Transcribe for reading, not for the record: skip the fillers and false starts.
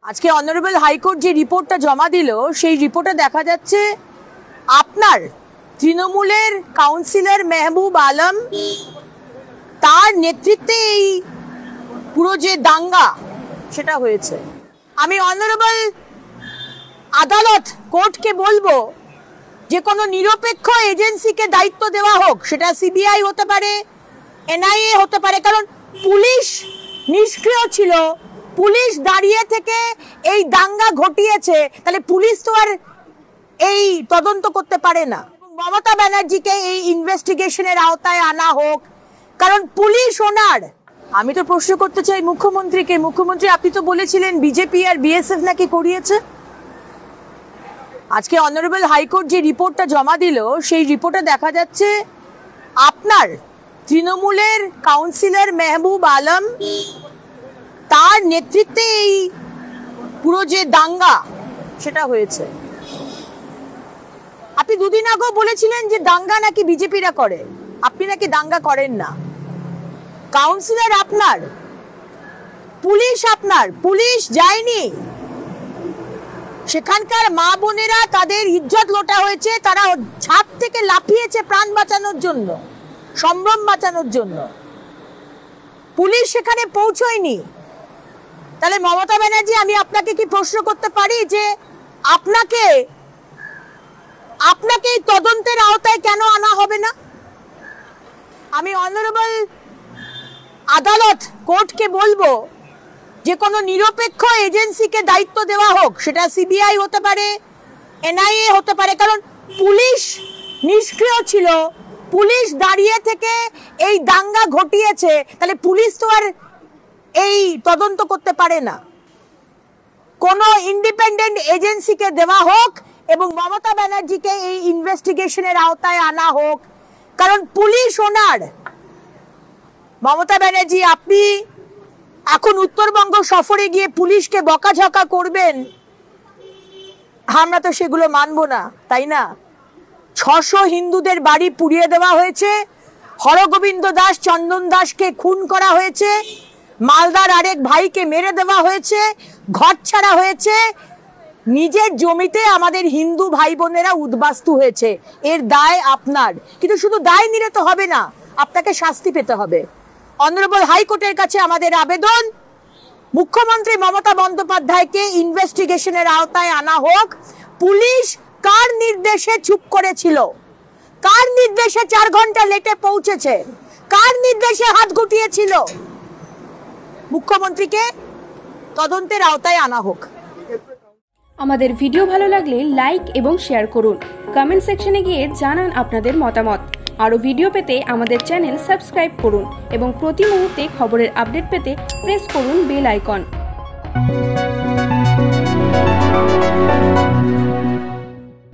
আজকে honourable high court যে রিপোর্টটা জমা দিল সেই রিপোর্টে দেখা যাচ্ছে আপনার তৃণমূলের কাউন্সিলর মেহবুব আলম তার নেতৃত্বে এই পুরো যে দাঙ্গা সেটা হয়েছে। আমি অনারেবল আদালত কোর্টকে বলবো যে কোনো নিরপেক্ষ এজেন্সিকে দায়িত্ব দেওয়া হোক, সেটা সিবিআই হতে পারে, এনআইএ হতে পারে, কারণ পুলিশ নিষ্ক্রিয় ছিল, পুলিশ দাঁড়িয়ে থেকে এই দাঙ্গা ঘটিয়েছে, তাহলে পুলিশ তো আর এই তদন্ত করতে পারে না। মমতা ব্যানার্জিকে এই ইনভেস্টিগেশনের আওতায় আনা হোক, কারণ পুলিশ ওনার। আমি তো প্রশ্ন করতে চাই মুখ্যমন্ত্রীকে, মুখ্যমন্ত্রী আপনি তো বলেছিলেন বিজেপি আর বিএসএফ নাকি করিয়েছে। আজকে অনারেবল হাইকোর্ট যে রিপোর্টটা জমা দিল সেই রিপোর্টে দেখা যাচ্ছে আপনার তৃণমূলের কাউন্সিলর মেহবুব আলম তার নেতৃত্বে এই পুরো যে দাঙ্গা সেটা হয়েছে। আপনি দুদিন আগেও বলেছিলেন যে দাঙ্গা নাকি বিজেপিরা করে, আপনি নাকি দাঙ্গা করেন না। কাউন্সিলর আপনার, পুলিশ যায়নি, সেখানকার মা বোনেরা তাদের ইজ্জত লোটা হয়েছে, তারা ছাদ থেকে লাফিয়েছে প্রাণ বাঁচানোর জন্য, সম্ভ্রম বাঁচানোর জন্য, পুলিশ সেখানে পৌঁছয়নি। তাহলে মমতা ব্যানার্জি আমি আপনাকে কি প্রশ্ন করতে পারি যে আপনাকে এই তদন্তের আওতায় কেন আনা হবে না? আমি অনারেবল আদালত কোর্টকে বলবো যে কোনো নিরপেক্ষ এজেন্সিকে দায়িত্ব দেওয়া হোক, সেটা সিবিআই হতে পারে, এনআইএ হতে পারে, কারণ পুলিশ নিষ্ক্রিয় ছিল, পুলিশ দাঁড়িয়ে থেকে এই দাঙ্গা ঘটিয়েছে, তাহলে পুলিশ তো আর এই তদন্ত করতে পারে না। কোন ইন্ডিপেন্ডেন্ট এজেন্সিকে দেওয়া হোক এবং মমতা ব্যানার্জিকে এই ইনভেস্টিগেশনের আওতায় আনা হোক, কারণ পুলিশ ওনার। মমতা ব্যানার্জি আপনি এখন উত্তরবঙ্গ সফরে গিয়ে পুলিশকে বকাঝকা করবেন, আমরা তো সেগুলো মানবো না, তাই না? 600 হিন্দুদের বাড়ি পুড়িয়ে দেওয়া হয়েছে, হরগোবিন্দ দাস, চন্দন দাসকে খুন করা হয়েছে, মালদার আরেক ভাইকে মেরে দেওয়া হয়েছে, ঘর ছাড়া হয়েছে, নিজের জমিতে আমাদের হিন্দু ভাই বোনেরা উদ্বাস্তু হয়েছে। এর দায় আপনার, কিন্তু শুধু দায় নিলে তো হবে না, আপনাকে শাস্তি পেতে হবে। অনারেবল হাইকোর্টের কাছে আমাদের আবেদন, মুখ্যমন্ত্রী মমতা বন্দ্যোপাধ্যায়কে ইনভেস্টিগেশনের আওতায় আনা হোক। পুলিশ কার নির্দেশে চুপ করেছিল? কার নির্দেশে 4 ঘন্টা লেটে পৌঁছেছে? কার নির্দেশে হাত গুটিয়েছিল? মুখ্যমন্ত্রীকে তদন্তের আওতায় আনা হোক। আমাদের ভিডিও ভালো লাগলে লাইক এবং শেয়ার করুন, কমেন্ট সেকশনে গিয়ে জানান আপনাদের মতামত। আরও ভিডিও পেতে আমাদের চ্যানেল সাবস্ক্রাইব করুন এবং প্রতি মুহূর্তে খবরের আপডেট পেতে প্রেস করুন বেল আইকন।